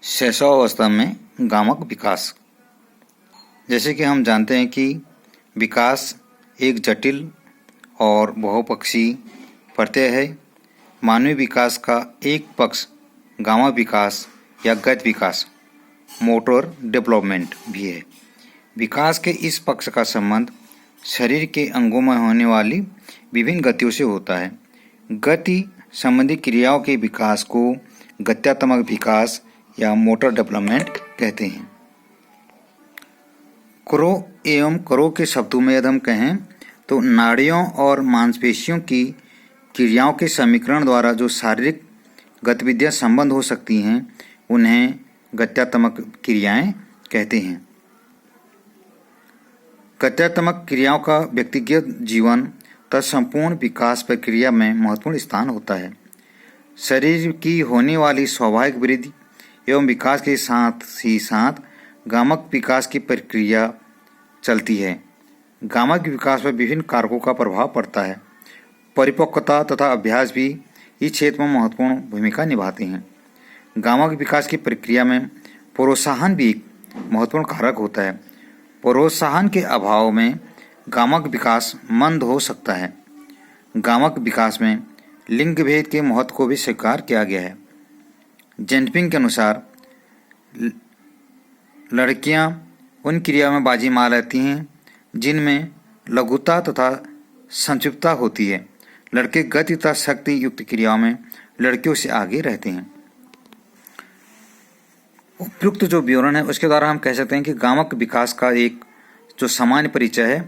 शैशवावस्था में गामक विकास। जैसे कि हम जानते हैं कि विकास एक जटिल और बहुपक्षीय प्रत्यय है। मानवीय विकास का एक पक्ष गामक विकास या गति विकास, मोटर डेवलपमेंट भी है। विकास के इस पक्ष का संबंध शरीर के अंगों में होने वाली विभिन्न गतियों से होता है। गति संबंधी क्रियाओं के विकास को गत्यात्मक विकास या मोटर डेवलपमेंट कहते हैं। क्रो एवं करो के शब्दों में यदि हम कहें तो नाड़ियों और मांसपेशियों की क्रियाओं के समीकरण द्वारा जो शारीरिक गतिविधियां संबंध हो सकती हैं उन्हें गत्यात्मक क्रियाएं कहते हैं। गत्यात्मक क्रियाओं का व्यक्तिगत जीवन तथा संपूर्ण विकास प्रक्रिया में महत्वपूर्ण स्थान होता है। शरीर की होने वाली स्वाभाविक वृद्धि एवं विकास के साथ ही साथ गामक विकास की प्रक्रिया चलती है। गामक विकास पर विभिन्न कारकों का प्रभाव पड़ता है। परिपक्वता तथा अभ्यास भी इस क्षेत्र में महत्वपूर्ण भूमिका निभाते हैं। गामक विकास की प्रक्रिया में प्रोत्साहन भी एक महत्वपूर्ण कारक होता है। प्रोत्साहन के अभाव में गामक विकास मंद हो सकता है। गामक विकास में लिंग भेद के महत्व को भी स्वीकार किया गया है। जेनपिंग के अनुसार लड़कियां उन क्रियाओं में बाजी मार लेती हैं जिनमें लघुता तथा संक्षिप्तता होती है। लड़के गति तथा शक्ति युक्त क्रियाओं में लड़कियों से आगे रहते हैं। उपयुक्त जो विवरण है उसके द्वारा हम कह सकते हैं कि गामक विकास का एक जो सामान्य परिचय है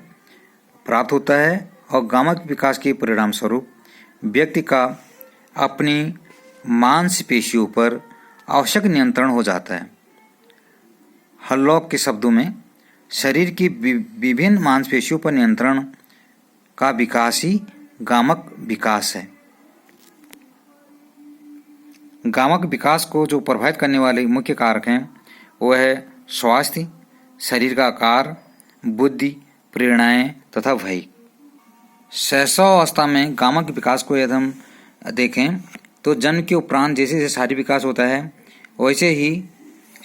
प्राप्त होता है और गामक विकास के परिणाम स्वरूप व्यक्ति का अपनी मांसपेशियों पर आवश्यक नियंत्रण हो जाता है। हल्लॉक के शब्दों में शरीर की विभिन्न मांसपेशियों पर नियंत्रण का विकास ही गामक विकास है। गामक विकास को जो प्रभावित करने वाले मुख्य कारक हैं वो है स्वास्थ्य, शरीर का आकार, बुद्धि, प्रेरणाएं तथा भय। शैशवावस्था में गामक विकास को यदि हम देखें तो जन्म के उपरांत जैसे जैसे शारीरिक विकास होता है वैसे ही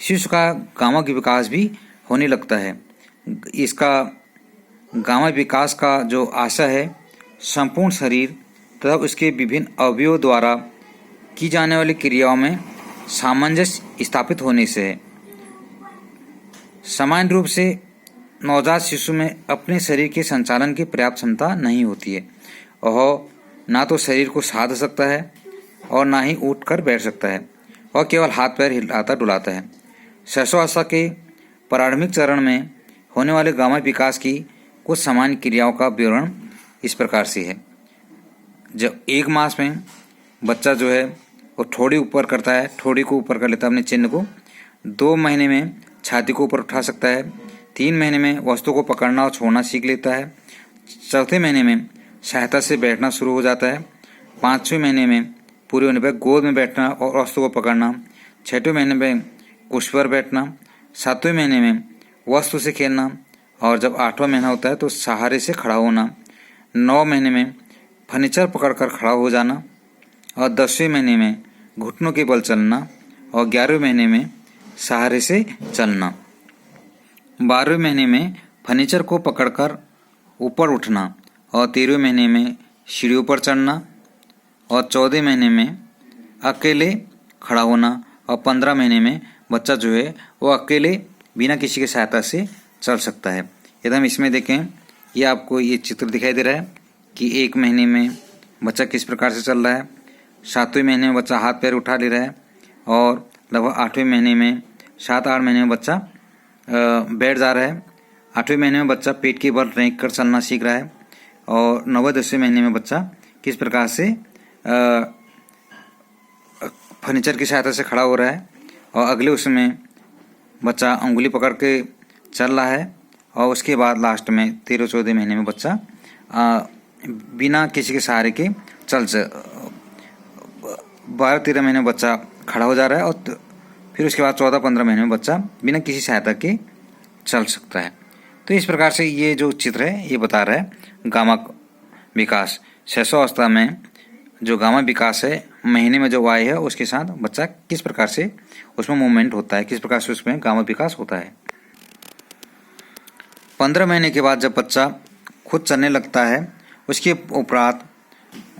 शिशु का गामक विकास भी होने लगता है। इसका गामक विकास का जो आशय है संपूर्ण शरीर तथा उसके विभिन्न अवयवों द्वारा की जाने वाली क्रियाओं में सामंजस्य स्थापित होने से है। सामान्य रूप से नवजात शिशु में अपने शरीर के संचालन की पर्याप्त क्षमता नहीं होती है। वह ना तो शरीर को साध सकता है और ना ही उठकर बैठ सकता है और केवल हाथ पैर हिलाता डुलाता है। शैशवावस्था के प्रारंभिक चरण में होने वाले गामक विकास की कुछ सामान्य क्रियाओं का विवरण इस प्रकार से है। जब 1 मास में बच्चा जो है वो ठोड़ी ऊपर करता है, ठोड़ी को ऊपर कर लेता है अपने चिन्ह को। 2 महीने में छाती को ऊपर उठा सकता है। 3 महीने में वस्तु को पकड़ना और छोड़ना सीख लेता है। 4थे महीने में सहायता से बैठना शुरू हो जाता है। 5वें महीने में पूरे होने पर गोद में बैठना और वस्तु को पकड़ना। 6वें महीने में कुर्सी पर बैठना। 7वें महीने में वस्तु से खेलना और जब 8वां महीना होता है तो सहारे से खड़ा होना। 9 महीने में फर्नीचर पकड़कर खड़ा हो जाना और 10वें महीने में घुटनों के बल चलना और 11वें महीने में सहारे से चलना। 12वें महीने में फर्नीचर को पकड़कर ऊपर उठना और 13वें महीने में सीढ़ियों पर चढ़ना और 14वें महीने में अकेले खड़ा होना और 15 महीने में बच्चा जो है वो अकेले बिना किसी की सहायता से चल सकता है। यदि हम इसमें देखें ये आपको ये चित्र दिखाई दे रहा है कि 1 महीने में बच्चा किस प्रकार से चल रहा है। 7वें महीने में बच्चा हाथ पैर उठा ले रहा है और लगभग 8वें महीने में 7-8 महीने में बच्चा बैठ जा रहा है। 8वें महीने में बच्चा पेट के बल रेंक कर चलना सीख रहा है और 9वें-10वें महीने में बच्चा किस प्रकार से फर्नीचर की सहायता से खड़ा हो रहा है और अगले उसमें बच्चा उंगली पकड़ के चल रहा है और उसके बाद लास्ट में 13-14 महीने में बच्चा बिना किसी के सहारे के 12-13 महीने में बच्चा खड़ा हो जा रहा है और फिर उसके बाद 14-15 महीने में बच्चा बिना किसी सहायता के चल सकता है। तो इस प्रकार से ये जो चित्र है ये बता रहा है गामक विकास। शैशवावस्था में जो गामा विकास है, महीने में जो वाई है उसके साथ बच्चा किस प्रकार से उसमें मूवमेंट होता है, किस प्रकार से उसमें गामा विकास होता है। 15 महीने के बाद जब बच्चा खुद चलने लगता है, उसके उपरांत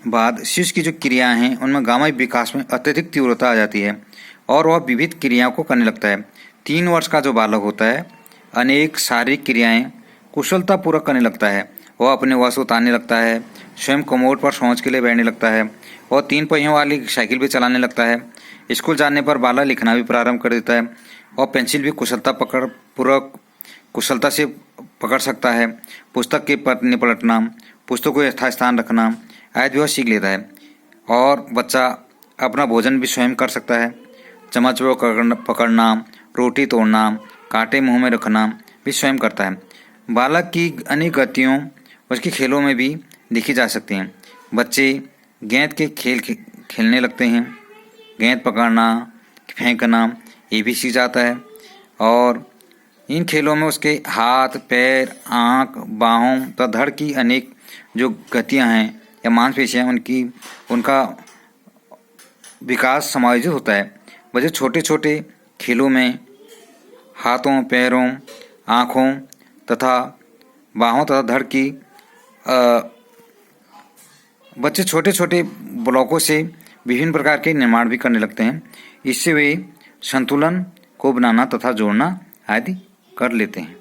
बाद शिशु की जो क्रियाएं हैं उनमें गामा विकास में अत्यधिक तीव्रता आ जाती है और वह विविध क्रियाओं को करने लगता है। 3 वर्ष का जो बालक होता है अनेक शारीरिक क्रियाएं कुशलतापूर्वक करने लगता है। वह अपने वश उतारने लगता है, स्वयं कमोड पर शौच के लिए बैठने लगता है और 3 पहियों वाली साइकिल भी चलाने लगता है। स्कूल जाने पर बालक लिखना भी प्रारंभ कर देता है और पेंसिल भी कुशलता से पकड़ सकता है। पुस्तक के पन्ने पलटना, पुस्तक को यथास्थान रखना आदि भी वह सीख लेता है और बच्चा अपना भोजन भी स्वयं कर सकता है। चम्मच पकड़ना, रोटी तोड़ना, कांटे मुंह में रखना भी स्वयं करता है। बालक की अनेक गतियों उसके खेलों में भी देखी जा सकती हैं। बच्चे गेंद के खेल खेलने लगते हैं, गेंद पकड़ना, फेंकना ये भी सीख जाता है और इन खेलों में उसके हाथ, पैर, आँख, बाहों तथा धड़ की अनेक जो गतियाँ हैं या मांसपेशियाँ उनका विकास समायोजित होता है। बच्चे छोटे छोटे खेलों में हाथों, पैरों, आँखों तथा बाहों तथा धड़ की बच्चे छोटे छोटे ब्लॉकों से विभिन्न प्रकार के निर्माण भी करने लगते हैं। इससे वे संतुलन को बनाना तथा जोड़ना आदि कर लेते हैं।